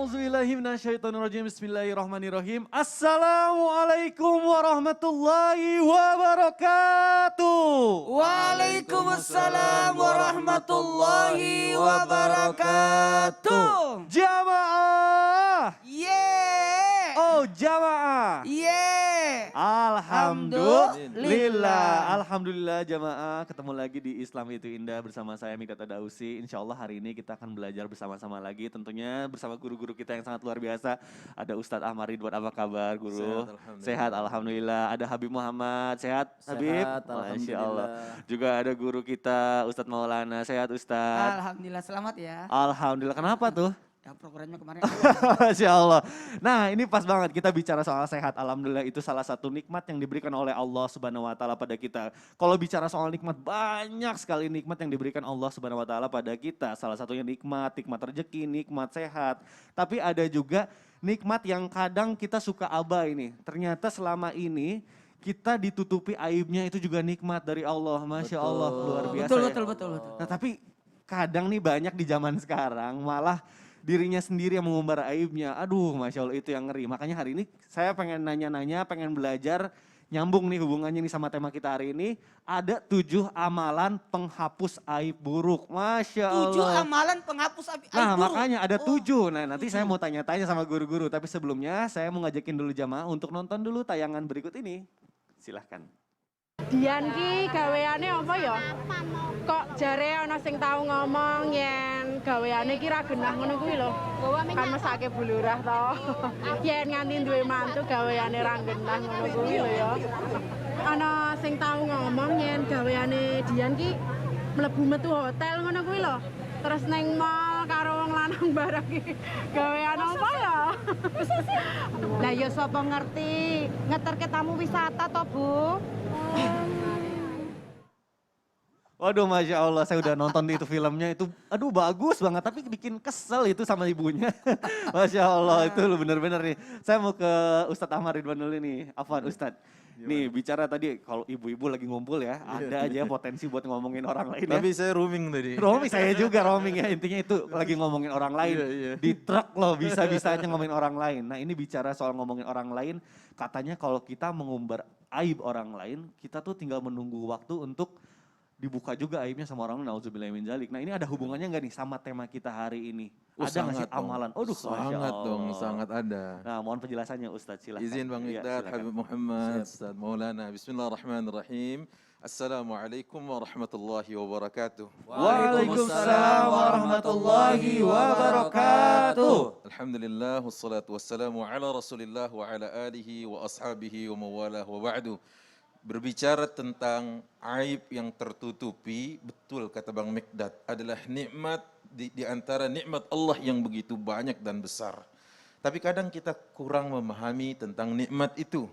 A'udzubillahiminasyaitonirrajim. Bismillahirrahmanirrahim. Assalamualaikum warahmatullahi wabarakatuh. Waalaikumsalam warahmatullahi wabarakatuh. Jamaah. Yeah. Oh jamaah. Yeah. Alhamdulillah jamaah. Ketemu lagi di Islam Itu Indah bersama saya Mikdad Adausi. Insya Allah hari ini kita akan belajar bersama-sama lagi. Tentunya bersama guru-guru kita yang sangat luar biasa. Ada Ustadz Ahmad Ridwan, apa kabar guru? Sehat alhamdulillah. Ada Habib Muhammad, sehat Habib? Sehat, Masya Allah. Juga ada guru kita Ustadz Maulana, sehat Ustadz? Alhamdulillah, selamat ya. Alhamdulillah, kenapa tuh? Ya programnya kemarin. Masya Allah. Nah ini pas banget kita bicara soal sehat. Alhamdulillah itu salah satu nikmat yang diberikan oleh Allah Subhanahu Wa Taala pada kita. Kalau bicara soal nikmat, banyak sekali nikmat yang diberikan Allah Subhanahu Wa Taala pada kita. Salah satunya nikmat rezeki, nikmat sehat. Tapi ada juga nikmat yang kadang kita suka abai nih. Ternyata selama ini kita ditutupi aibnya, itu juga nikmat dari Allah. Masya Allah, luar biasa. Betul. Nah tapi kadang nih banyak di zaman sekarang malah dirinya sendiri yang mengumbar aibnya. Aduh Masya Allah, itu yang ngeri. Makanya hari ini saya pengen nanya-nanya, pengen belajar, nyambung nih hubungannya nih sama tema kita hari ini. Ada 7 amalan penghapus aib buruk. Masya Allah. 7 amalan penghapus aib buruk. Nah makanya ada 7. Nah nanti saya mau tanya-tanya sama guru-guru. Tapi sebelumnya saya mau ngajakin dulu jamaah untuk nonton dulu tayangan berikut ini. Silahkan. Dian ki gaweane apa ya? Kok jare ana sing tau ngomong yen gaweane ki ra genah ngono kuwi lho. Kan mesake bulurah to. Yen nganti duwe mantu gaweane ra genah ngono kuwi lho ya. Ana sing tau ngomong yen gaweane Dian ki mlebu metu hotel ngono kuwi lho. Terus neng mall karo wong lanang bareng ki gawean apa ya? Lah ya sapa ngerti, ngeterke tamu wisata to, Bu? Waduh Masya Allah, saya udah nonton itu filmnya itu, aduh bagus banget, tapi bikin kesel itu sama ibunya. Masya Allah, itu bener-bener nih. Saya mau ke Ustadz Ahmad Ridwan dulu nih, Afwan Ustadz. Nih bicara tadi kalau ibu-ibu lagi ngumpul ya, ada aja potensi buat ngomongin orang lain ya. Tapi saya roaming tadi. Roaming, saya juga roaming ya, intinya itu lagi ngomongin orang lain. Di truk loh bisa-bisanya ngomongin orang lain. Nah ini bicara soal ngomongin orang lain, katanya kalau kita mengumbar aib orang lain, kita tuh tinggal menunggu waktu untuk dibuka juga aibnya sama orang, nauzubillahi min dzalik. Nah ini ada hubungannya nggak nih sama tema kita hari ini? Ada nggak sih amalan? Aduh, sangat dong, sangat ada. Nah mohon penjelasannya Ustadz, silahkan. Izin Bang Mikdad, Habib Muhammad, Ustadz Maulana. Bismillahirrahmanirrahim. Assalamualaikum warahmatullahi wabarakatuh. Waalaikumsalam warahmatullahi wabarakatuh. Alhamdulillah, wassalatu wassalamu ala rasulillah wa ala alihi wa ashabihi wa mawalah wa ba'du. Berbicara tentang aib yang tertutupi, betul kata Bang Mikdad, adalah nikmat di antara nikmat Allah yang begitu banyak dan besar. Tapi kadang kita kurang memahami tentang nikmat itu.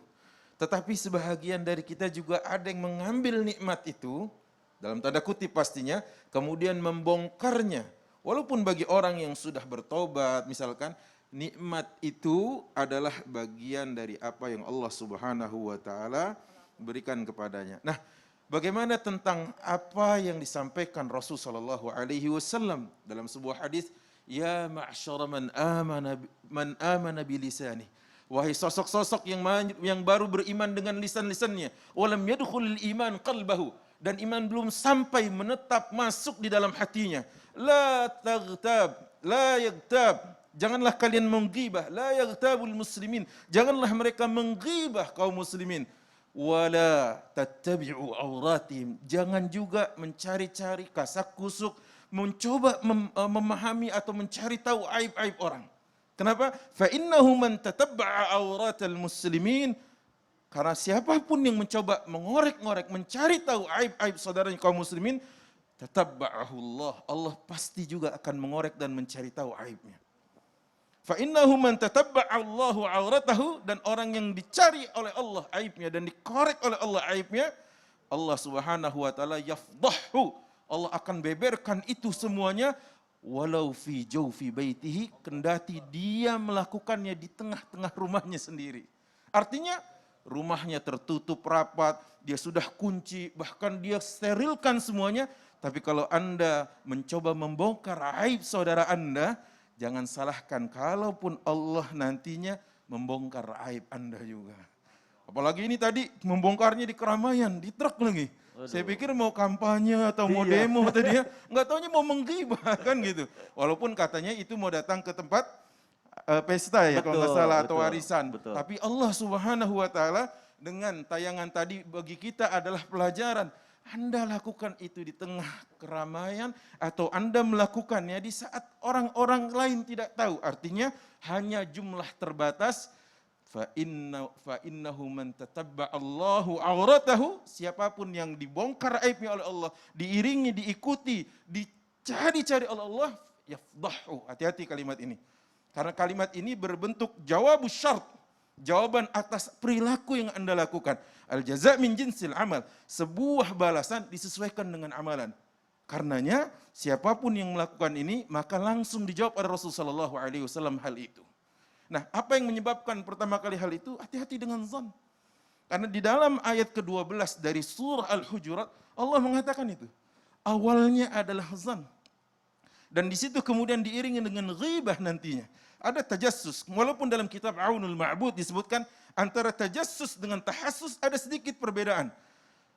Tetapi sebahagian dari kita juga ada yang mengambil nikmat itu, dalam tanda kutip pastinya, kemudian membongkarnya. Walaupun bagi orang yang sudah bertobat, misalkan, nikmat itu adalah bagian dari apa yang Allah Subhanahu wa Ta'ala berikan kepadanya. Nah, bagaimana tentang apa yang disampaikan Rasul sallallahu alaihi wasallam dalam sebuah hadis, ya ma'syara man amana bi lisani. Wahai sosok-sosok yang baru beriman dengan lisan-lisannya, walam yadkhulul iman qalbahu, dan iman belum sampai menetap masuk di dalam hatinya. La taghtab, la yaghtab. Janganlah kalian menggibah, la yaghtabul muslimin. Janganlah mereka menggibah kaum muslimin. Wala tattabi'u awratihim, jangan juga mencari-cari kasak-kusuk, mencoba memahami atau mencari tahu aib-aib orang. Kenapa? Fa innahu man tatabba'a awratal muslimin, karena siapapun yang mencoba mengorek-ngorek, mencari tahu aib-aib saudaranya kaum muslimin, tatabba'ahu Allah, Allah pasti juga akan mengorek dan mencari tahu aibnya. Fa innahu man tatabba'a Allahu 'auratahu, dan orang yang dicari oleh Allah aibnya dan dikorek oleh Allah aibnya, Allah Subhanahu wa taala yafdahu, Allah akan beberkan itu semuanya, walau fi jawfi baitihi, kendati dia melakukannya di tengah-tengah rumahnya sendiri. Artinya rumahnya tertutup rapat, dia sudah kunci, bahkan dia sterilkan semuanya, tapi kalau Anda mencoba membongkar aib saudara Anda, jangan salahkan kalaupun Allah nantinya membongkar aib Anda juga. Apalagi ini tadi membongkarnya di keramaian, di truk lagi. Saya pikir mau kampanye atau mau demo tadi ya, nggak taunya mau menggibah kan gitu. Walaupun katanya itu mau datang ke tempat pesta ya kalau nggak salah atau warisan. Betul. Tapi Allah Subhanahu wa taala dengan tayangan tadi bagi kita adalah pelajaran. Anda lakukan itu di tengah keramaian atau Anda melakukannya di saat orang-orang lain tidak tahu. Artinya hanya jumlah terbatas. Fa innahu man tatabba Allahu auratahu, siapapun yang dibongkar aibnya oleh Allah, diiringi, diikuti, dicari-cari oleh Allah, yafdahu. Hati-hati kalimat ini. Karena kalimat ini berbentuk jawabus syart, jawaban atas perilaku yang Anda lakukan. Al-jaza' min jinsil amal. Sebuah balasan disesuaikan dengan amalan. Karenanya siapapun yang melakukan ini maka langsung dijawab oleh Rasulullah SAW hal itu. Nah, apa yang menyebabkan pertama kali hal itu? Hati-hati dengan zon. Karena di dalam ayat ke-12 dari surah Al-Hujurat Allah mengatakan itu. Awalnya adalah zon. Dan di situ kemudian diiringi dengan ghibah nantinya. Ada tajassus. Walaupun dalam kitab Aunul Ma'bud disebutkan antara tajassus dengan tahassus ada sedikit perbedaan.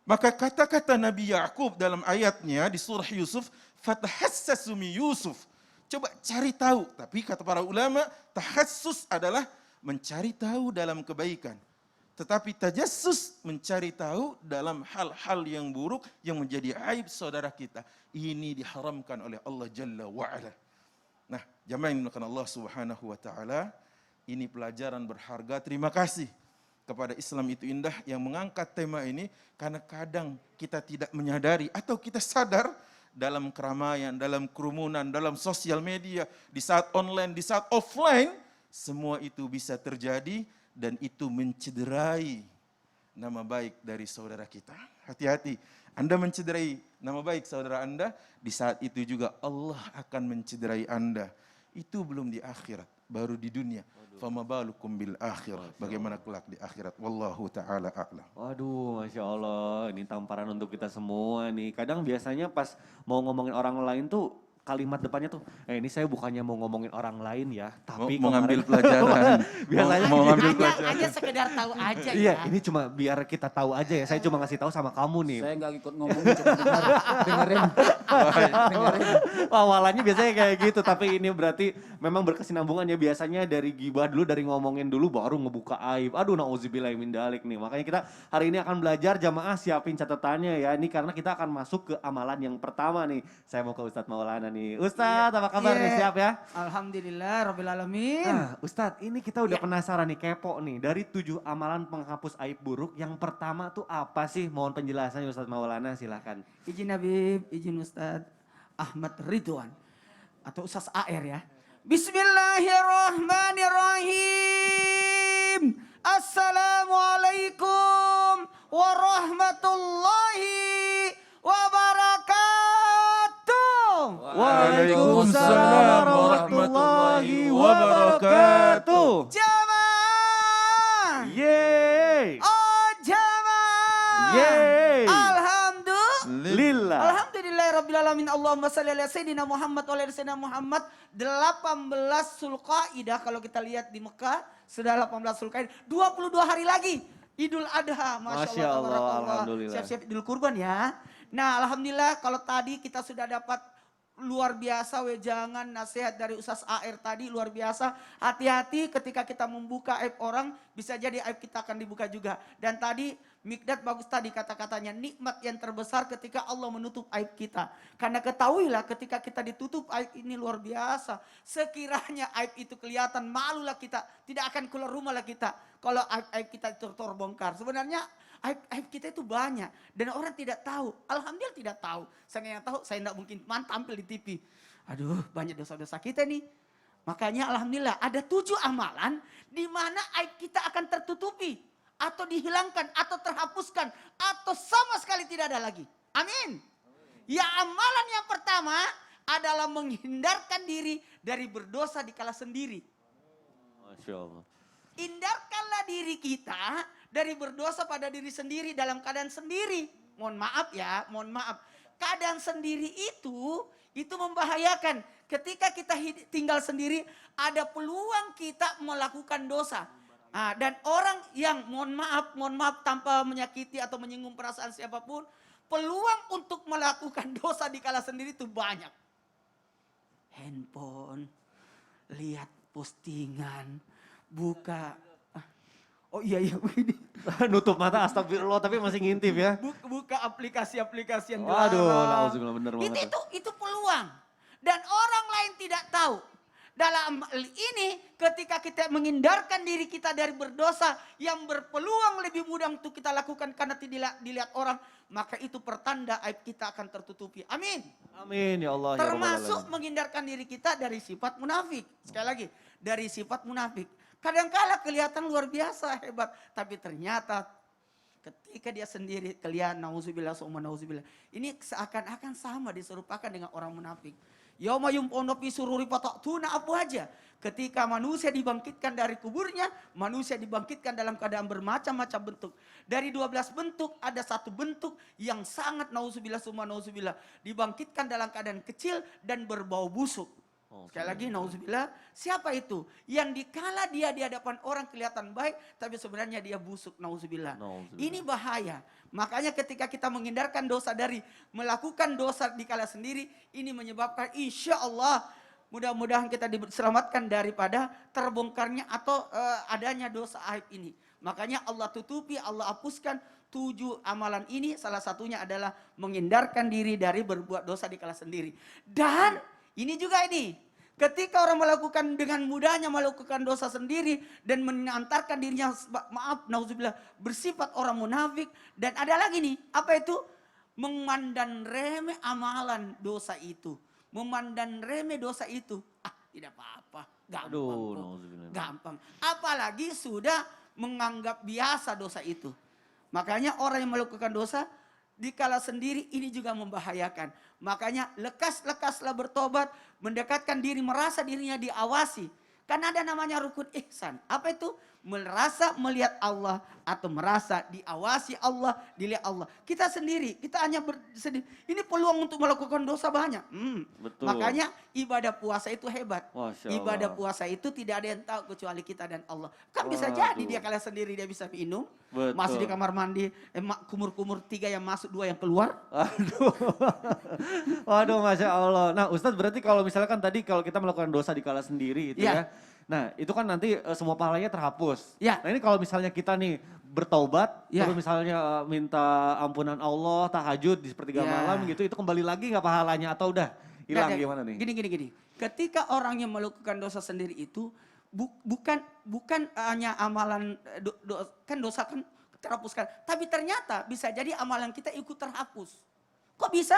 Maka kata-kata Nabi Yakub dalam ayatnya di surah Yusuf, fatahassasu min Yusuf. Coba cari tahu. Tapi kata para ulama, tahassus adalah mencari tahu dalam kebaikan. Tetapi tajassus mencari tahu dalam hal-hal yang buruk yang menjadi aib saudara kita. Ini diharamkan oleh Allah Jalla wa'ala. Nah, jamaah yang dimuliakan Allah Subhanahu wa taala, ini pelajaran berharga. Terima kasih kepada Islam itu indah yang mengangkat tema ini karena kadang kita tidak menyadari atau kita sadar dalam keramaian, dalam kerumunan, dalam sosial media, di saat online, di saat offline, semua itu bisa terjadi dan itu mencederai nama baik dari saudara kita. Hati-hati, Anda mencederai nama baik saudara Anda, di saat itu juga Allah akan mencederai Anda. Itu belum di akhirat, baru di dunia. Fama balukum bil akhirah. Bagaimana kelak di akhirat? Wallahu ta'ala a'lam. Waduh, Masya Allah, ini tamparan untuk kita semua nih. Kadang biasanya pas mau ngomongin orang lain tuh, kalimat depannya tuh, ini saya bukannya mau ngomongin orang lain ya, tapi Mau ngambil kemarin- pelajaran. Biasanya mau ngambil Hanya, pelajaran. hanya sekedar tahu aja Iya, ya. ini cuma biar kita tahu aja ya. Saya cuma ngasih tahu sama kamu nih. Saya nggak ikut ngomong, cuma dengar, dengerin. dengerin. Awalannya biasanya kayak gitu, tapi ini berarti memang berkesinambungan ya. Biasanya dari gibah dulu, dari ngomongin dulu baru ngebuka aib. Aduh, nauzubillah min dalik nih. Makanya kita hari ini akan belajar, jamaah siapin catatannya ya. Ini karena kita akan masuk ke amalan yang pertama nih. Saya mau ke Ustadz Maulana nih. Ustadz, apa kabar nih? Siap ya? Alhamdulillah, Rabbil Alamin. Nah, Ustadz, ini kita udah penasaran nih, kepo nih. Dari 7 amalan penghapus aib buruk, yang pertama tuh apa sih? Mohon penjelasannya Ustadz Maulana, silahkan. Izin Habib, izin Ustadz Ahmad Ridwan atau Ustadz AR ya. Bismillahirrahmanirrahim. Assalamualaikum warahmatullahi wabarakatuh. Waalaikumsalam warahmatullahi wabarakatuh. Jamaah. Yeay. Oh jamaah. Yeay. Alhamdulillah. Lillah. Alhamdulillahirrabbilalamin. Allahumma salli ala Sayyidina Muhammad wa ala Sayyidina Muhammad. 18 Zulqaidah kalau kita lihat di Mekah. Sudah 18 Zulqaidah. 22 hari lagi. Idul Adha. Masya Allah, tabarakallah. alhamdulillah. Siap-siap Idul Kurban ya. Nah alhamdulillah kalau tadi kita sudah dapat luar biasa wejangan nasihat dari Ustaz AR tadi luar biasa. Hati-hati ketika kita membuka aib orang bisa jadi aib kita akan dibuka juga. Dan tadi Mikdad bagus tadi kata-katanya nikmat yang terbesar ketika Allah menutup aib kita. Karena ketahuilah ketika kita ditutup aib ini luar biasa. Sekiranya aib itu kelihatan malulah kita. Tidak akan keluar rumah lah kita. Kalau aib kita itu terbongkar. Sebenarnya aib kita itu banyak. Dan orang tidak tahu. Alhamdulillah tidak tahu. Saya yang tahu saya tidak mungkin tampil di TV. Aduh banyak dosa-dosa kita nih. Makanya alhamdulillah ada 7 amalan di mana aib kita akan tertutupi. Atau dihilangkan, atau terhapuskan, atau sama sekali tidak ada lagi. Amin. Ya amalan yang pertama adalah menghindarkan diri dari berdosa di kala sendiri. Masya Allah. Hindarkanlah diri kita dari berdosa pada diri sendiri dalam keadaan sendiri. Mohon maaf ya, mohon maaf. Keadaan sendiri itu membahayakan. ketika kita tinggal sendiri, ada peluang kita melakukan dosa. Dan orang yang mohon maaf tanpa menyakiti atau menyinggung perasaan siapapun, peluang untuk melakukan dosa di kala sendiri itu banyak. Handphone, lihat postingan, buka. Oh iya begini. Nutup mata astagfirullah tapi masih ngintip ya. Buka aplikasi-aplikasi yang Waduh, dilarang. nauzubillah, bener banget. Itu peluang. Dan orang lain tidak tahu. Dalam hal ini ketika kita menghindarkan diri kita dari berdosa yang berpeluang lebih mudah untuk kita lakukan karena tidak dilihat orang, maka itu pertanda aib kita akan tertutupi. Amin. Amin ya Allah. Ya Rabbal Termasuk Alamin. menghindarkan diri kita dari sifat munafik. Sekali lagi, dari sifat munafik. Kadangkala kelihatan luar biasa hebat, tapi ternyata ketika dia sendiri kelihatan nauzubillah summa nauzubillah. Ini seakan-akan sama diserupakan dengan orang munafik. Yauma yumquna fi sururi fata'tuna afwaja. Ketika manusia dibangkitkan dari kuburnya, manusia dibangkitkan dalam keadaan bermacam-macam bentuk. Dari 12 bentuk ada satu bentuk yang sangat nauzubillah summa nauzubillah, dibangkitkan dalam keadaan kecil dan berbau busuk. Sekali lagi nauzubillah, siapa itu? Yang dikala dia di hadapan orang kelihatan baik, tapi sebenarnya dia busuk, nauzubillah. Ini bahaya. Makanya ketika kita menghindarkan dosa dari melakukan dosa di kala sendiri, ini menyebabkan insya Allah mudah-mudahan kita diselamatkan daripada terbongkarnya atau adanya dosa aib ini. Makanya Allah tutupi, Allah hapuskan 7 amalan ini, salah satunya adalah menghindarkan diri dari berbuat dosa di kala sendiri. Dan ini juga ini, ketika orang melakukan dengan mudahnya melakukan dosa sendiri dan mengantarkan dirinya, maaf, nauzubillah, bersifat orang munafik. Dan ada lagi nih, apa itu? Memandang remeh amalan dosa itu. Memandang remeh dosa itu. Tidak apa-apa, gampang. Gampang. Apalagi sudah menganggap biasa dosa itu. Makanya orang yang melakukan dosa dikala sendiri ini juga membahayakan. Makanya lekas-lekaslah bertobat, mendekatkan diri, merasa dirinya diawasi. Karena ada namanya rukun ihsan. Apa itu? Merasa melihat Allah atau merasa diawasi Allah, dilihat Allah. Kita sendiri, kita hanya bersedih. Ini peluang untuk melakukan dosa banyak. Betul. Makanya ibadah puasa itu hebat. Masya Allah. Ibadah puasa itu tidak ada yang tahu kecuali kita dan Allah. Kan bisa jadi dia kalian sendiri dia bisa minum. Betul. Masuk di kamar mandi, kumur-kumur 3 yang masuk, 2 yang keluar. Waduh, Masya Allah. Nah Ustadz berarti kalau misalkan tadi kalau kita melakukan dosa di kala sendiri itu ya. Nah itu kan nanti semua pahalanya terhapus. Ya. Nah ini kalau misalnya kita nih bertaubat, Ya. terus misalnya minta ampunan Allah, tahajud di sepertiga Ya. malam gitu, itu kembali lagi nggak pahalanya atau udah hilang gimana nih? Gini. Ketika orang yang melakukan dosa sendiri itu bukan hanya amalan kan dosa kan terhapuskan, tapi ternyata bisa jadi amalan kita ikut terhapus. Kok bisa?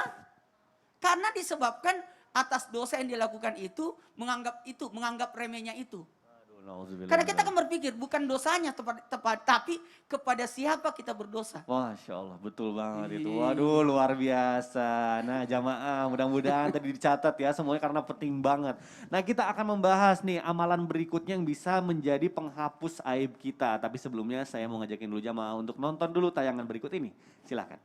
Karena disebabkan atas dosa yang dilakukan itu menganggap remehnya itu. Karena kita kan berpikir bukan dosanya tepat, tapi kepada siapa kita berdosa. Masya Allah, betul banget itu. Waduh, luar biasa. Nah jamaah, mudah-mudahan tadi dicatat ya semuanya karena penting banget. Nah kita akan membahas nih amalan berikutnya yang bisa menjadi penghapus aib kita. Tapi sebelumnya saya mau ngajakin dulu jamaah untuk nonton dulu tayangan berikut ini. Silahkan.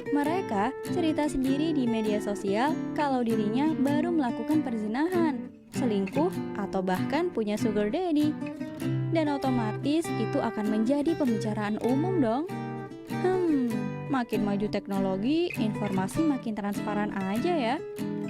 Mereka cerita sendiri di media sosial kalau dirinya baru melakukan perzinahan, selingkuh, atau bahkan punya sugar daddy. Dan otomatis itu akan menjadi pembicaraan umum dong. Makin maju teknologi, informasi makin transparan aja ya.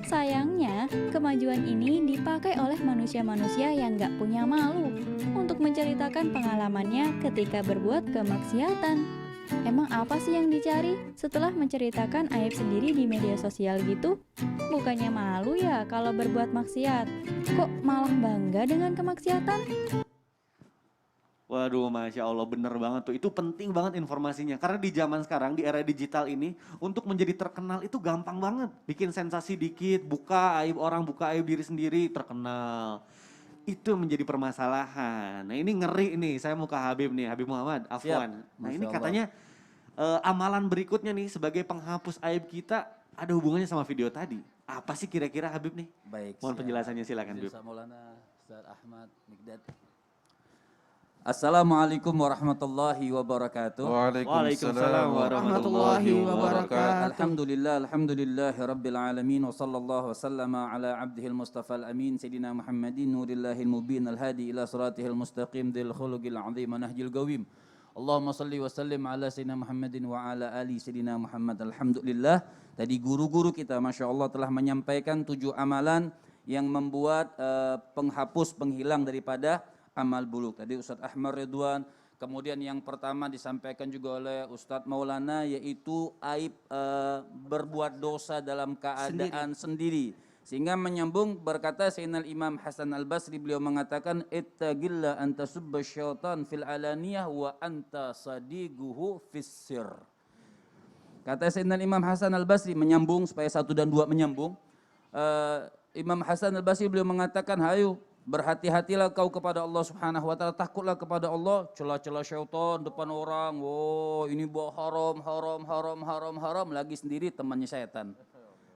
Sayangnya, kemajuan ini dipakai oleh manusia-manusia yang gak punya malu untuk menceritakan pengalamannya ketika berbuat kemaksiatan. Emang apa sih yang dicari setelah menceritakan aib sendiri di media sosial gitu? Bukannya malu ya kalau berbuat maksiat? Kok malah bangga dengan kemaksiatan? Waduh, Masya Allah, bener banget tuh. Itu penting banget informasinya. Karena di zaman sekarang, di era digital ini, untuk menjadi terkenal itu gampang banget. Bikin sensasi dikit, buka aib orang, buka aib diri sendiri, terkenal. Itu menjadi permasalahan. Nah ini ngeri nih, saya mau ke Habib nih, Habib Muhammad, Afwan. Nah ini katanya amalan berikutnya nih sebagai penghapus aib kita ada hubungannya sama video tadi. Apa sih kira-kira Habib nih? Baik. Mohon penjelasannya silakan Habib. Maulana Ustaz Ahmad Mikdad. Assalamualaikum warahmatullahi wabarakatuh. Waalaikumsalam warahmatullahi wabarakatuh. Alhamdulillahi rabbil alamin wa sallallahu wasallama ala abdihil mustafa al-amin Sayyidina Muhammadin nurillahil mubin al-hadi ila siratihil mustaqim dil khuluqil azim nahjil gawim. Allahumma salli wa sallim ala Sayyidina Muhammadin wa ala ali Sayyidina Muhammad. Alhamdulillah, tadi guru-guru kita Masya Allah telah menyampaikan 7 amalan yang membuat penghapus, penghilang daripada amal buluk. Tadi Ustadz Ahmad Ridwan, kemudian yang pertama disampaikan juga oleh Ustadz Maulana yaitu aib berbuat dosa dalam keadaan sendiri. Sehingga menyambung berkata Sayyidina Imam Hasan Al-Basri, beliau mengatakan ittaqilla anta subba syaitan fil alaniyah wa anta sadiguhu fis sir. Kata Sayyidina Imam Hasan Al-Basri menyambung supaya 1 dan 2 menyambung. Imam Hasan Al-Basri beliau mengatakan, hayu berhati-hatilah kau kepada Allah Subhanahu wa taala, takutlah kepada Allah, celah-celah syaitan depan orang. Oh, ini buat haram, lagi sendiri temannya syaitan.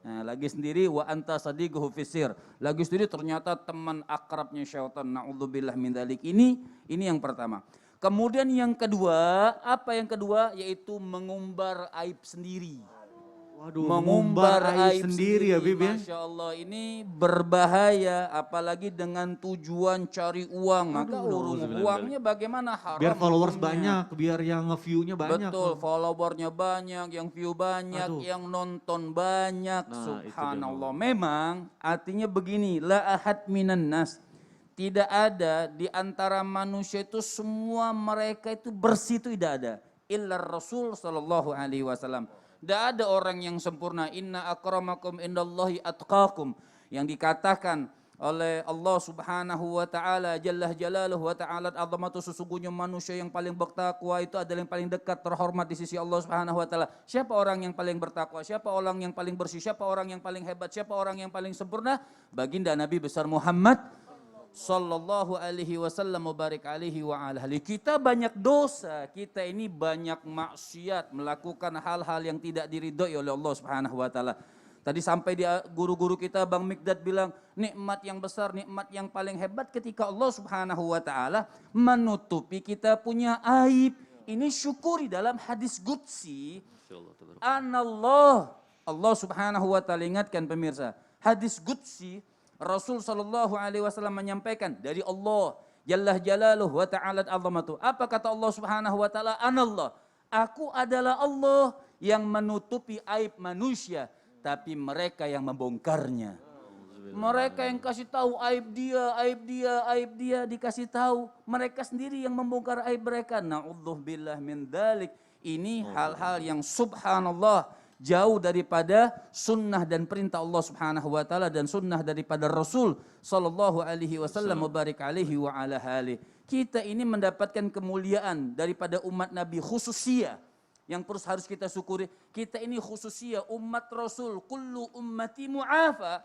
Nah, lagi sendiri wa anta sadiquhu fisir. Lagi sendiri ternyata teman akrabnya syaitan. Nauzubillah min dzalik. Ini yang pertama. Kemudian yang kedua, apa yang kedua? Yaitu mengumbar aib sendiri. Waduh, mengumbar aib sendiri ya Bib ya. Masya Allah, ini berbahaya apalagi dengan tujuan cari uang. Maka uangnya bagaimana haram. Biar followers hukumnya. banyak, biar yang nge-view-nya banyak. Betul, followernya banyak, yang view banyak, yang nonton banyak. Nah, Subhanallah. Memang artinya begini, la ahad minan nas. Tidak ada di antara manusia itu semua mereka itu bersih, itu tidak ada. Illa Rasul sallallahu alaihi wasallam. Tidak ada orang yang sempurna. Inna akramakum indallahi atqakum. Yang dikatakan oleh Allah Subhanahu wa taala jalla jalaluhu wa ta'ala azamatu, sesungguhnya manusia yang paling bertakwa itu adalah yang paling dekat terhormat di sisi Allah Subhanahu wa taala. Siapa orang yang paling bertakwa? Siapa orang yang paling bersih? Siapa orang yang paling hebat? Siapa orang yang paling sempurna? Baginda Nabi besar Muhammad sallallahu alaihi wasallam mubarik alaihi wa ala alihi. Kita banyak dosa, kita ini banyak maksiat, melakukan hal-hal yang tidak diridhoi oleh Allah Subhanahu wa taala. Tadi sampai di guru-guru kita Bang Mikdad bilang, nikmat yang besar, nikmat yang paling hebat ketika Allah Subhanahu wa taala menutupi kita punya aib. Ini syukuri dalam hadis qudsi. Anallah, Allah Subhanahu wa taala, ingatkan pemirsa, hadis qudsi Rasul sallallahu alaihi wasallam menyampaikan dari Allah jalla jalaluhu wa ta'ala azamatu. Apa kata Allah Subhanahu wa taala? Anallah, aku adalah Allah yang menutupi aib manusia, tapi mereka yang membongkarnya. Mereka yang kasih tahu aib dia dikasih tahu, mereka sendiri yang membongkar aib mereka. Na'udzubillah min dzalik. Ini hal-hal yang subhanallah jauh daripada sunnah dan perintah Allah Subhanahu wa taala dan sunnah daripada Rasul sallallahu alaihi wasallam mubarik alaihi wa ala alihi. Kita ini mendapatkan kemuliaan daripada umat Nabi khususiyah yang harus kita syukuri. Kita ini khususiyah umat Rasul, kullu ummati mu'afa.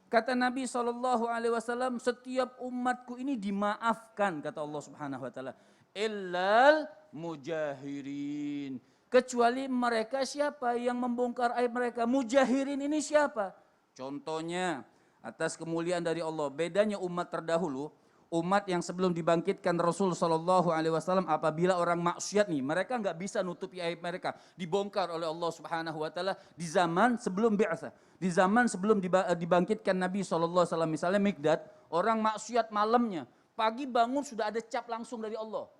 Kata Nabi sallallahu alaihi wasallam, setiap umatku ini dimaafkan kata Allah Subhanahu wa taala. Illal mujahirin. Kecuali mereka siapa yang membongkar aib mereka. Mujahirin ini siapa? Contohnya atas kemuliaan dari Allah. Bedanya umat terdahulu, umat yang sebelum dibangkitkan Rasul sallallahu alaihi wasallam, apabila orang maksiat nih, mereka nggak bisa nutupi aib mereka, dibongkar oleh Allah Subhanahu wa taala di zaman sebelum bi'tsah. Di zaman sebelum dibangkitkan Nabi sallallahu alaihi wasallam, misalnya Mikdad, orang maksiat malamnya, pagi bangun sudah ada cap langsung dari Allah.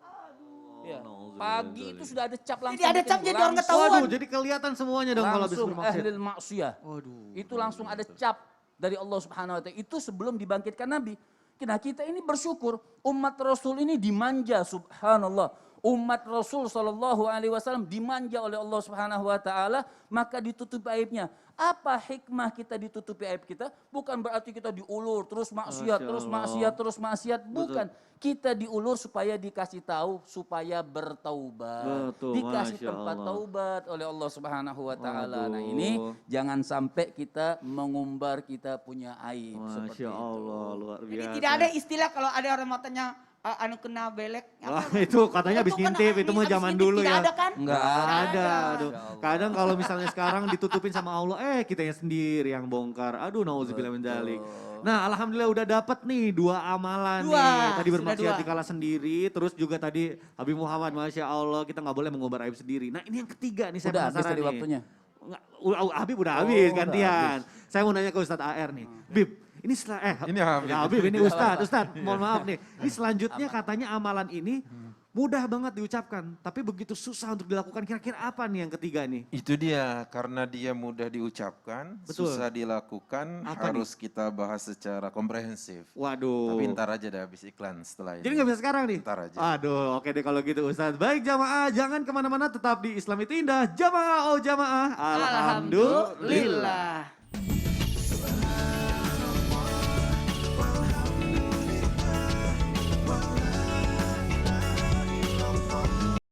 Ya. Pagi itu sudah ada cap langsung. Jadi ada cap, jadi orang ketahuan. Waduh, jadi kelihatan semuanya dong kalau habis langsung bermaksiat. ahlil maksiyah. Waduh. Itu langsung ada cap dari Allah Subhanahu wa taala. Itu sebelum dibangkitkan Nabi. Nah, kita ini bersyukur umat Rasul ini dimanja, subhanallah. Umat Rasul sallallahu alaihi wasallam dimanja oleh Allah Subhanahu wa taala, maka ditutupi aibnya. Apa hikmah kita ditutupi aib kita? Bukan berarti kita diulur terus maksiat, terus maksiat, bukan. Kita diulur supaya dikasih tahu, supaya bertaubat. Betul, dikasih Masya tempat Allah. taubat oleh Allah Subhanahu wa taala. Nah, Aduh. ini jangan sampai kita mengumbar kita punya aib seperti Masya itu. Allah, luar biasa. Jadi tidak ada istilah kalau ada orang matanya anu kena belek. Wah, itu katanya habis ngintip, itu mah habis zaman ngintip dulu tidak ya. ada kan? Enggak Ada. Aduh. Kadang kalau misalnya sekarang ditutupin sama Allah, kitanya sendiri yang bongkar. Aduh, nauzubillah min dzalik. Nah, alhamdulillah udah dapat nih 2 amalan Dua, nih. Tadi sudah bermaksiat 2. dikala sendiri, terus juga tadi Habib Muhammad, Masya Allah, kita nggak boleh mengumbar aib sendiri. Nah, ini yang ketiga nih, saya Udah habis penasaran tadi nih. waktunya. Enggak, Habib udah habis, udah gantian. Saya mau nanya ke Ustadz AR nih. Bib, ini setelah, Ini Habib. ya, Habib ini Ustadz, mohon maaf nih. Ini selanjutnya katanya amalan ini mudah banget diucapkan, tapi begitu susah untuk dilakukan. Kira-kira apa nih yang ketiga nih? Itu dia, karena dia mudah diucapkan, Betul. susah dilakukan, Apa harus kita bahas secara komprehensif. Waduh. Tapi ntar aja deh habis iklan setelah ini. Jadi nggak bisa sekarang nih? Ntar aja. Aduh, oke deh kalau gitu Ustadz. Baik jamaah, jangan kemana-mana, tetap di Islam itu indah. Jamaah, oh jamaah. Alhamdulillah. Alhamdulillah.